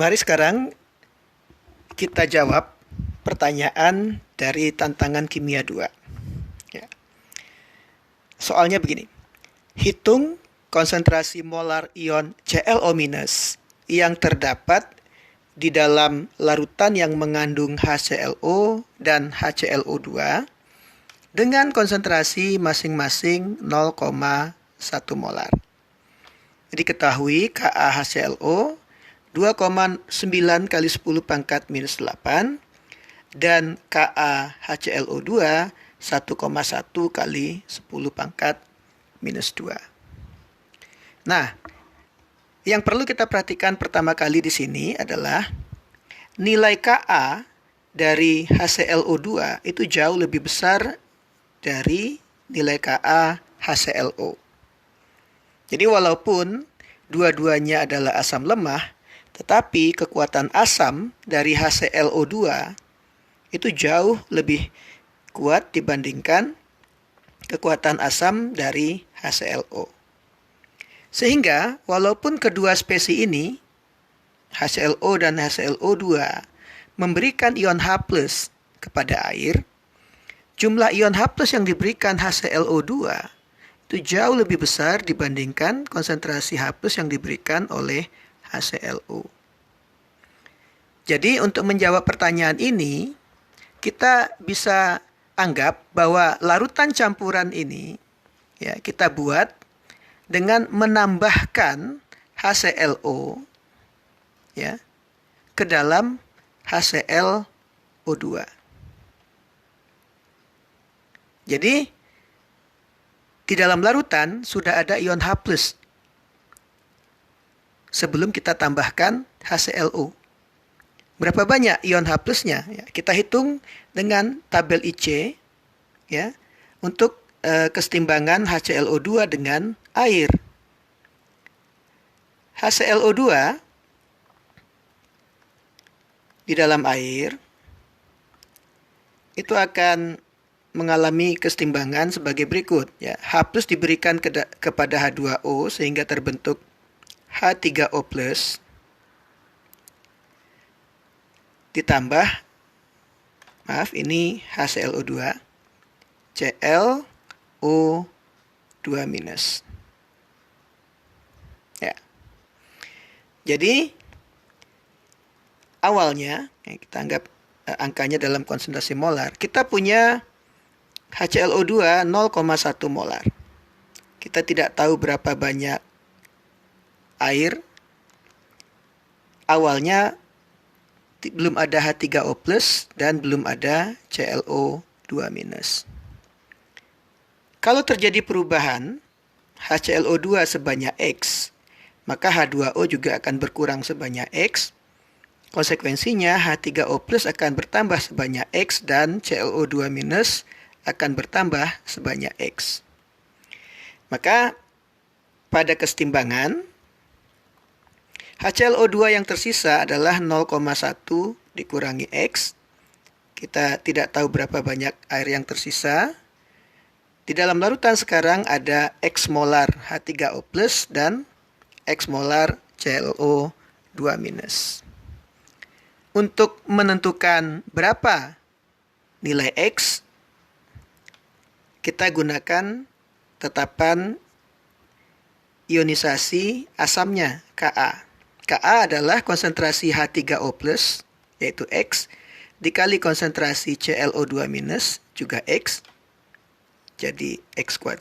Mari sekarang kita jawab pertanyaan dari tantangan kimia 2. Ya. Soalnya begini. Hitung konsentrasi molar ion ClO- yang terdapat di dalam larutan yang mengandung HClO dan HClO2 dengan konsentrasi masing-masing 0,1 molar. Diketahui KaHClO 2,9 kali 10 pangkat minus 8 dan KaHClO2 1,1 kali 10 pangkat minus 2. Nah, yang perlu kita perhatikan pertama kali di sini adalah nilai Ka dari HClO2 itu jauh lebih besar dari nilai KaHClO. Jadi walaupun dua-duanya adalah asam lemah, tetapi kekuatan asam dari HClO2 itu jauh lebih kuat dibandingkan kekuatan asam dari HClO. Sehingga walaupun kedua spesies ini, HClO dan HClO2, memberikan ion H+ kepada air, jumlah ion H+ yang diberikan HClO2 itu jauh lebih besar dibandingkan konsentrasi H+ yang diberikan oleh HClO. Jadi untuk menjawab pertanyaan ini, kita bisa anggap bahwa larutan campuran ini ya kita buat dengan menambahkan HClO ya ke dalam HClO2. Jadi di dalam larutan sudah ada ion H+ sebelum kita tambahkan HClO. Berapa banyak ion H+-nya? Ya, kita hitung dengan tabel IC ya untuk kesetimbangan HClO2 dengan air. HClO2 di dalam air itu akan mengalami kesetimbangan sebagai berikut. Ya, H+ diberikan kepada H2O sehingga terbentuk H3O+, ditambah, ini HClO2, ClO2-. Ya. Jadi, awalnya, kita anggap angkanya dalam konsentrasi molar, kita punya HClO2 0,1 molar. Kita tidak tahu berapa banyak air. Awalnya belum ada H3O+ dan belum ada ClO2-. Kalau terjadi perubahan HClO2 sebanyak X, maka H2O juga akan berkurang sebanyak X. Konsekuensinya H3O+ akan bertambah sebanyak X dan ClO2- akan bertambah sebanyak X. Maka pada kesetimbangan HClO2 yang tersisa adalah 0,1 dikurangi X. Kita tidak tahu berapa banyak air yang tersisa. Di dalam larutan sekarang ada X molar H3O+ dan X molar ClO2-. Untuk menentukan berapa nilai X, kita gunakan tetapan ionisasi asamnya Ka. Ka adalah konsentrasi H3O+, yaitu X, dikali konsentrasi ClO2- juga X, jadi X²,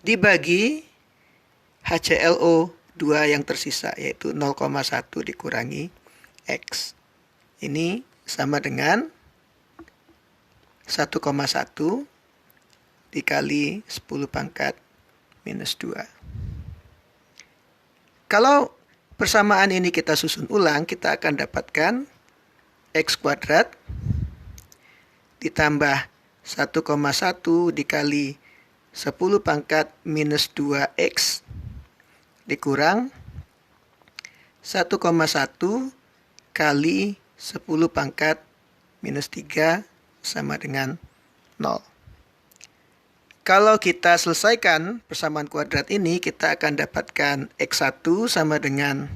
dibagi HClO2 yang tersisa, yaitu 0,1 dikurangi X. Ini sama dengan 1,1 dikali 10 pangkat minus 2. Kalau persamaan ini kita susun ulang, kita akan dapatkan X² ditambah 1,1 dikali 10 pangkat minus 2X dikurang 1,1 kali 10 pangkat minus 3 sama dengan 0. Kalau kita selesaikan persamaan kuadrat ini, kita akan dapatkan X1 sama dengan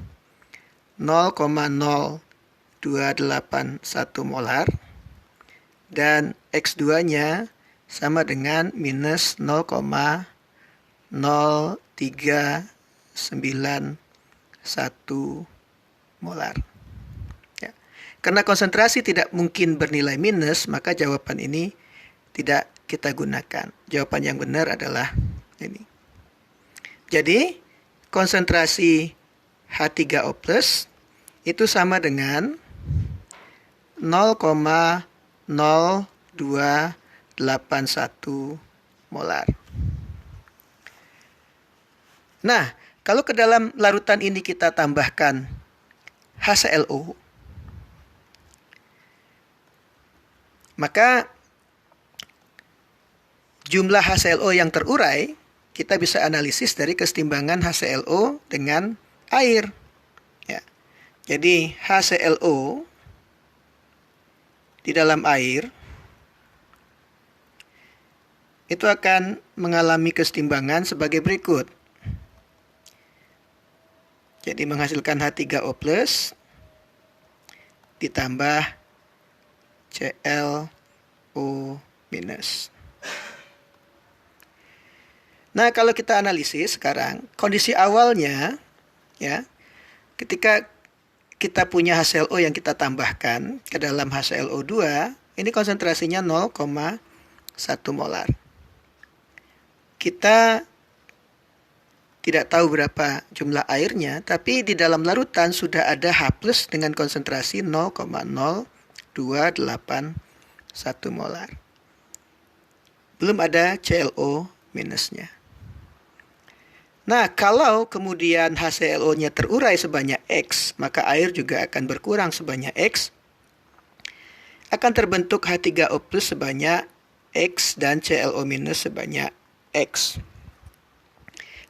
0,0281 molar. Dan X2-nya sama dengan minus 0,0391 molar. Ya. Karena konsentrasi tidak mungkin bernilai minus, maka jawaban ini tidak kita gunakan. Jawaban yang benar adalah ini. Jadi, konsentrasi H3O+ itu sama dengan 0,0281 molar. Nah, kalau ke dalam larutan ini kita tambahkan HClO, maka jumlah HClO yang terurai kita bisa analisis dari kesetimbangan HClO dengan air. Ya. Jadi HClO di dalam air itu akan mengalami kesetimbangan sebagai berikut. Jadi menghasilkan H3O+ ditambah ClO-. Nah, kalau kita analisis sekarang, kondisi awalnya ya, ketika kita punya HClO yang kita tambahkan ke dalam HClO2, ini konsentrasinya 0,1 molar. Kita tidak tahu berapa jumlah airnya, tapi di dalam larutan sudah ada H+ dengan konsentrasi 0,0281 molar. Belum ada ClO minusnya. Nah, kalau kemudian HClO-nya terurai sebanyak X, maka air juga akan berkurang sebanyak X. Akan terbentuk H3O+ sebanyak X dan ClO- sebanyak X.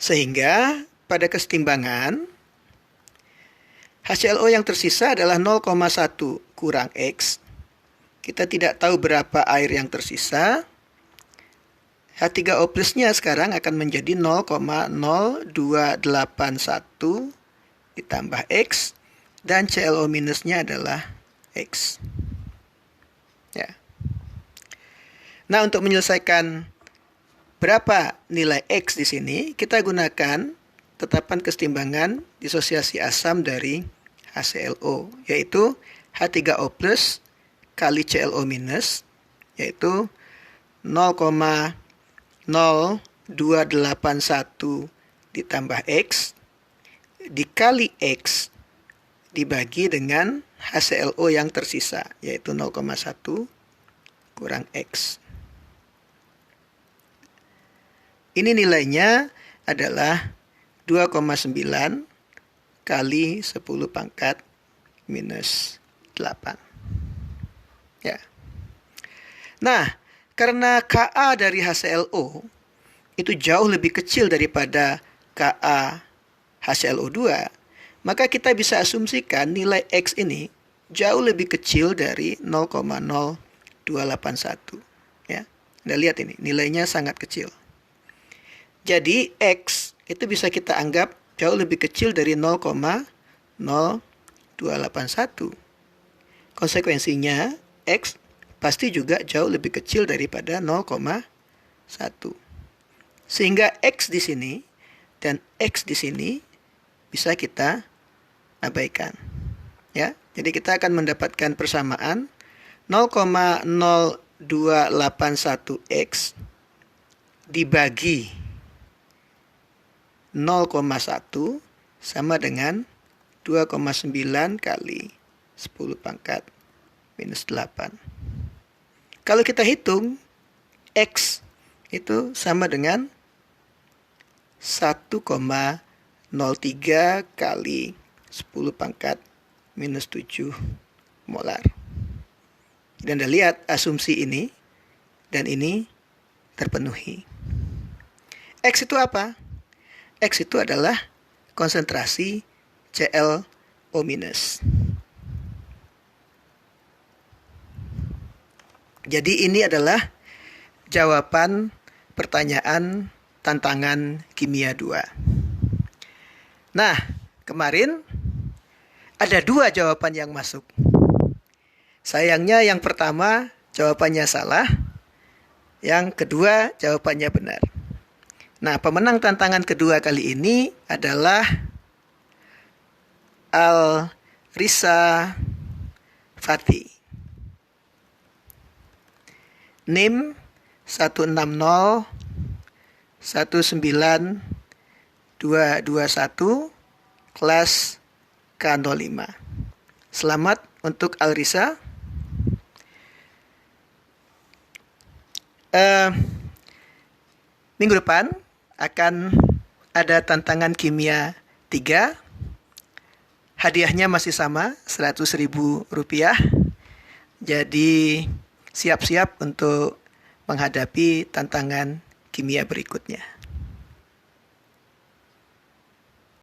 Sehingga pada kesetimbangan HClO yang tersisa adalah 0,1 kurang X. Kita tidak tahu berapa air yang tersisa. H3O+-nya sekarang akan menjadi 0,0281 ditambah X dan ClO- adalah X. Ya. Nah, untuk menyelesaikan berapa nilai X di sini, kita gunakan tetapan kesetimbangan disosiasi asam dari HClO, yaitu H3O+ kali ClO-, yaitu 0,0281 ditambah X dikali X dibagi dengan HClO yang tersisa, yaitu 0,1 kurang X. Ini nilainya adalah 2,9 kali 10 pangkat minus 8. Ya. Nah, karena Ka dari HClO itu jauh lebih kecil daripada Ka HClO2, maka kita bisa asumsikan nilai X ini jauh lebih kecil dari 0,0281. Ya. Anda lihat ini, nilainya sangat kecil. Jadi X itu bisa kita anggap jauh lebih kecil dari 0,0281. Konsekuensinya X pasti juga jauh lebih kecil daripada 0,1. Sehingga X di sini dan X di sini bisa kita abaikan. Ya, jadi kita akan mendapatkan persamaan 0,0281X dibagi 0,1 sama dengan 2,9 kali 10 pangkat minus 8. Kalau kita hitung, X itu sama dengan 1,03 kali 10 pangkat minus 7 molar. Dan Anda lihat asumsi ini dan ini terpenuhi. X itu apa? X itu adalah konsentrasi ClO-. Jadi ini adalah jawaban pertanyaan tantangan kimia 2. Nah, kemarin Ada 2 jawaban yang masuk. Sayangnya yang pertama jawabannya salah, yang kedua jawabannya benar. Nah, pemenang tantangan kedua kali ini adalah Al-Risa Fati. NIM 16019221, kelas K05. Selamat untuk Al-Risa. Minggu depan akan ada tantangan kimia 3. Hadiahnya masih sama, Rp100.000. Jadi siap-siap untuk menghadapi tantangan kimia berikutnya.